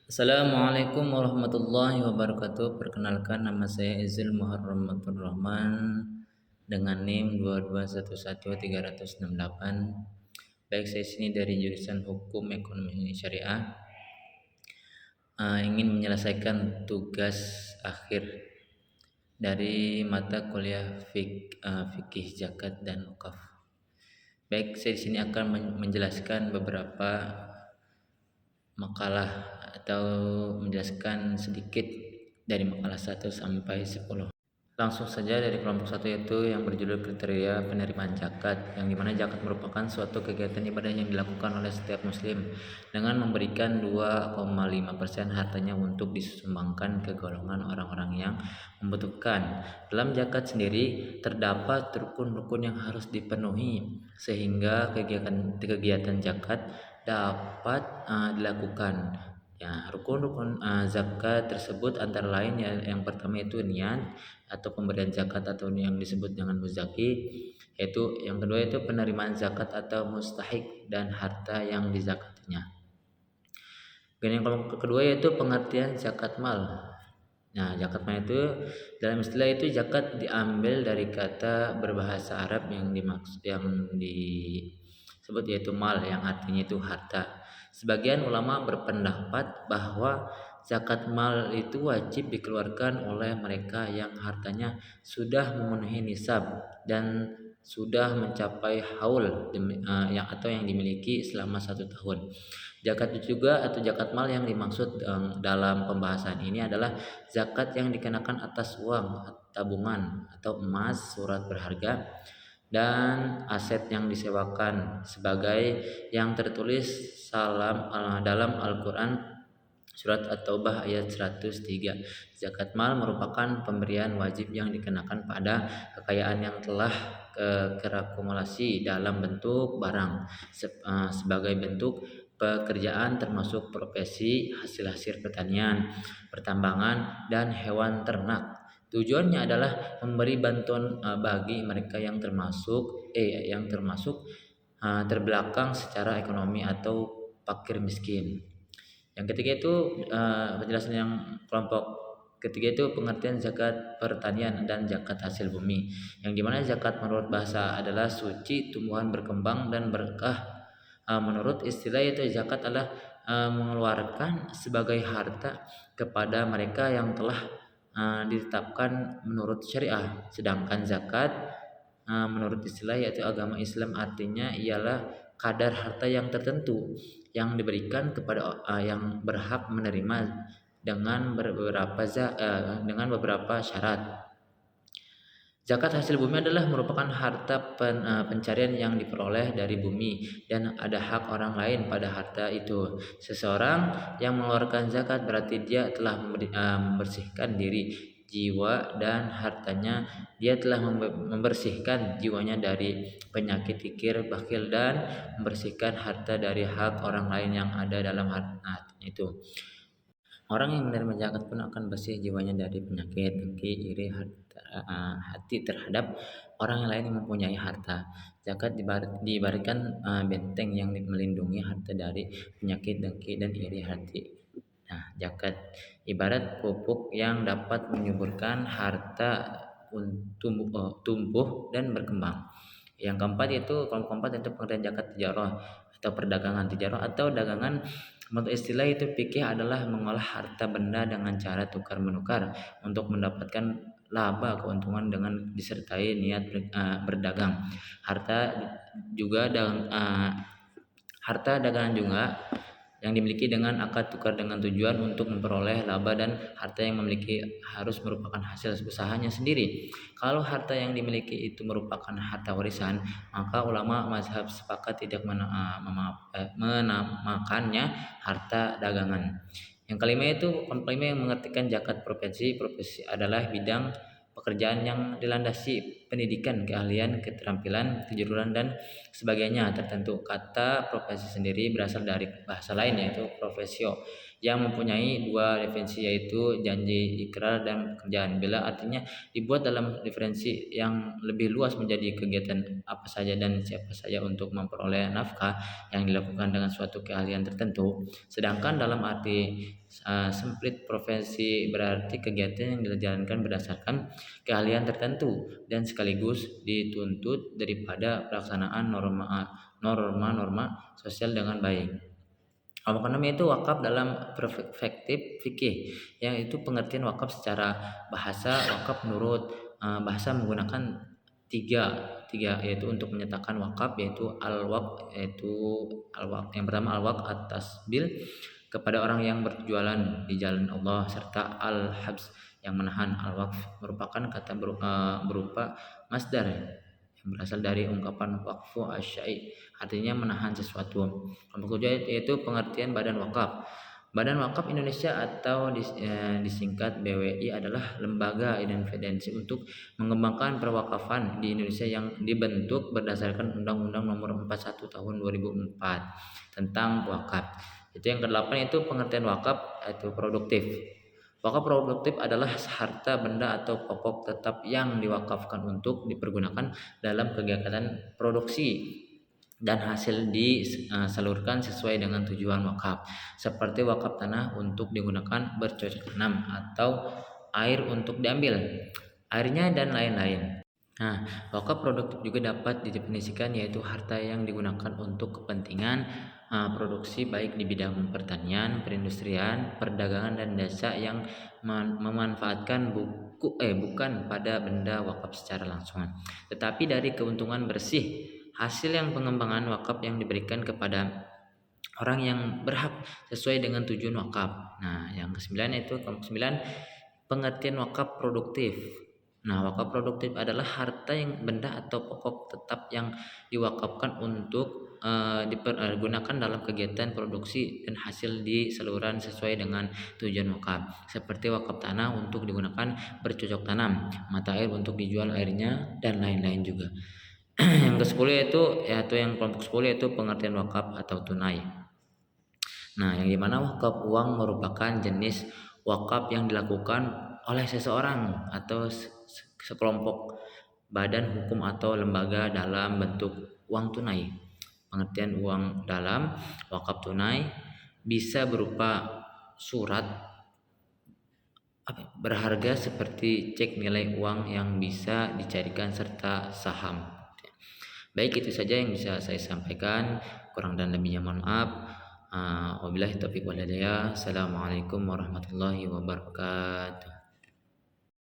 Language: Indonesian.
Assalamualaikum warahmatullahi wabarakatuh. Perkenalkan, nama saya Izil Muharram Matur Rahman dengan NIM 2211368. Baik, saya sini dari jurusan Hukum Ekonomi Syariah. Ingin menyelesaikan tugas akhir dari mata kuliah fikih zakat dan wakaf. Baik, saya di sini akan menjelaskan beberapa makalah atau menjelaskan sedikit dari makalah 1 sampai 10. Langsung saja dari kelompok 1, yaitu yang berjudul kriteria penerimaan zakat, yang dimana zakat merupakan suatu kegiatan ibadah yang dilakukan oleh setiap muslim dengan memberikan 2,5% hartanya untuk disumbangkan ke golongan orang-orang yang membutuhkan. Dalam zakat sendiri terdapat rukun-rukun yang harus dipenuhi sehingga kegiatan zakat dapat dilakukan. Ya, rukun-rukun zakat tersebut antara lain yang pertama itu niat atau pemberian zakat atau yang disebut dengan muzaki, yaitu yang kedua itu penerimaan zakat atau mustahik dan harta yang dizakatinya. Dan yang kedua yaitu pengertian zakat mal. Nah, zakat mal itu dalam istilah itu zakat diambil dari kata berbahasa Arab yang disebut yaitu mal, yang artinya itu harta. Sebagian ulama berpendapat bahwa zakat mal itu wajib dikeluarkan oleh mereka yang hartanya sudah memenuhi nisab dan sudah mencapai haul yang dimiliki selama 1 tahun. Zakat juga atau zakat mal yang dimaksud dalam pembahasan ini adalah zakat yang dikenakan atas uang, tabungan atau emas, surat berharga, dan aset yang disewakan sebagai yang tertulis dalam Al-Quran Surat At-Taubah ayat 103. Zakat mal merupakan pemberian wajib yang dikenakan pada kekayaan yang telah terakumulasi dalam bentuk barang sebagai bentuk pekerjaan, termasuk profesi, hasil pertanian, pertambangan, dan hewan ternak. Tujuannya adalah memberi bantuan bagi mereka yang termasuk terbelakang secara ekonomi atau fakir miskin. Yang ketiga itu penjelasan yang kelompok ketiga itu pengertian zakat pertanian dan zakat hasil bumi, yang dimana zakat menurut bahasa adalah suci, tumbuhan berkembang dan berkah. Menurut istilah itu zakat adalah mengeluarkan sebagai harta kepada mereka yang telah ditetapkan menurut syariah. Sedangkan zakat menurut istilah yaitu agama Islam artinya ialah kadar harta yang tertentu yang diberikan kepada yang berhak menerima dengan beberapa syarat. Zakat hasil bumi adalah merupakan harta pencarian yang diperoleh dari bumi dan ada hak orang lain pada harta itu. Seseorang yang mengeluarkan zakat berarti dia telah membersihkan diri, jiwa, dan hartanya. Dia telah membersihkan jiwanya dari penyakit kikir, bakhil, dan membersihkan harta dari hak orang lain yang ada dalam hartanya itu. Orang yang menerima zakat pun akan bersih jiwanya dari penyakit dengki, iri, hati terhadap orang lain yang mempunyai harta. Zakat diberikan benteng yang melindungi harta dari penyakit dengki dan iri hati. Nah, zakat ibarat pupuk yang dapat menyuburkan harta untuk tumbuh dan berkembang. Yang keempat itu pengertian zakat tijarah atau perdagangan. Tijarah atau dagangan menurut istilah itu fikih adalah mengolah harta benda dengan cara tukar menukar untuk mendapatkan laba keuntungan dengan disertai niat berdagang. Harta dagangan juga yang dimiliki dengan akad tukar dengan tujuan untuk memperoleh laba, dan harta yang memiliki harus merupakan hasil usahanya sendiri. Kalau harta yang dimiliki itu merupakan harta warisan, maka ulama mazhab sepakat tidak menamakannya harta dagangan. Yang kelima yang mengertikan zakat profesi. Profesi adalah bidang pekerjaan yang dilandasi pendidikan, keahlian, keterampilan, kejuruan, dan sebagainya tertentu. Kata profesi sendiri berasal dari bahasa lain yaitu profesio, yang mempunyai dua definisi, yaitu janji, ikrar, dan pekerjaan. Bila artinya dibuat dalam referensi yang lebih luas menjadi kegiatan apa saja dan siapa saja untuk memperoleh nafkah yang dilakukan dengan suatu keahlian tertentu. Sedangkan dalam arti sempit profesi berarti kegiatan yang dijalankan berdasarkan keahlian tertentu dan sekaligus dituntut daripada pelaksanaan norma-norma sosial dengan baik. Al-Mukarram itu wakaf dalam perspektif fikih, yaitu pengertian wakaf secara bahasa. Wakaf menurut bahasa menggunakan tiga yaitu untuk menyatakan wakaf, yaitu al-waq, yang pertama al-waq atas bil kepada orang yang berjualan di jalan Allah, serta al-habs yang menahan. Al-waqf merupakan kata berupa masdar yang berasal dari ungkapan waqfu asyai, artinya menahan sesuatu. Kelompok kedua yaitu pengertian badan wakaf. Badan Wakaf Indonesia atau disingkat BWI adalah lembaga independensi untuk mengembangkan perwakafan di Indonesia yang dibentuk berdasarkan Undang-Undang Nomor 41 Tahun 2004 tentang wakaf. Itu yang kedelapan itu pengertian wakaf itu produktif. Wakaf produktif adalah harta benda atau pokok tetap yang diwakafkan untuk dipergunakan dalam kegiatan produksi dan hasil disalurkan sesuai dengan tujuan wakaf, seperti wakaf tanah untuk digunakan bercocok tanam atau air untuk diambil airnya dan lain-lain. Nah, wakaf produktif juga dapat didefinisikan yaitu harta yang digunakan untuk kepentingan produksi baik di bidang pertanian, perindustrian, perdagangan, dan jasa yang memanfaatkan bukan pada benda wakaf secara langsung, tetapi dari keuntungan bersih hasil yang pengembangan wakaf yang diberikan kepada orang yang berhak sesuai dengan tujuan wakaf. Nah, yang kesembilan itu pengertian wakaf produktif. Nah, wakaf produktif adalah harta yang benda atau pokok tetap yang diwakafkan untuk dipergunakan dalam kegiatan produksi dan hasil disalurkan sesuai dengan tujuan wakaf, seperti wakaf tanah untuk digunakan bercocok tanam, mata air untuk dijual airnya, dan lain-lain juga. Yang ke-10 yaitu yang kelompok 10 yaitu pengertian wakaf atau tunai. Nah, yang dimana wakaf uang merupakan jenis wakaf yang dilakukan oleh seseorang atau sekelompok badan hukum atau lembaga dalam bentuk uang tunai. Pengertian uang dalam wakaf tunai bisa berupa surat berharga seperti cek nilai uang yang bisa dicarikan serta saham. Baik, itu saja yang bisa saya sampaikan. Kurang dan lebihnya mohon maaf. Wabillahi taufiq wal hidayah. Assalamualaikum warahmatullahi wabarakatuh.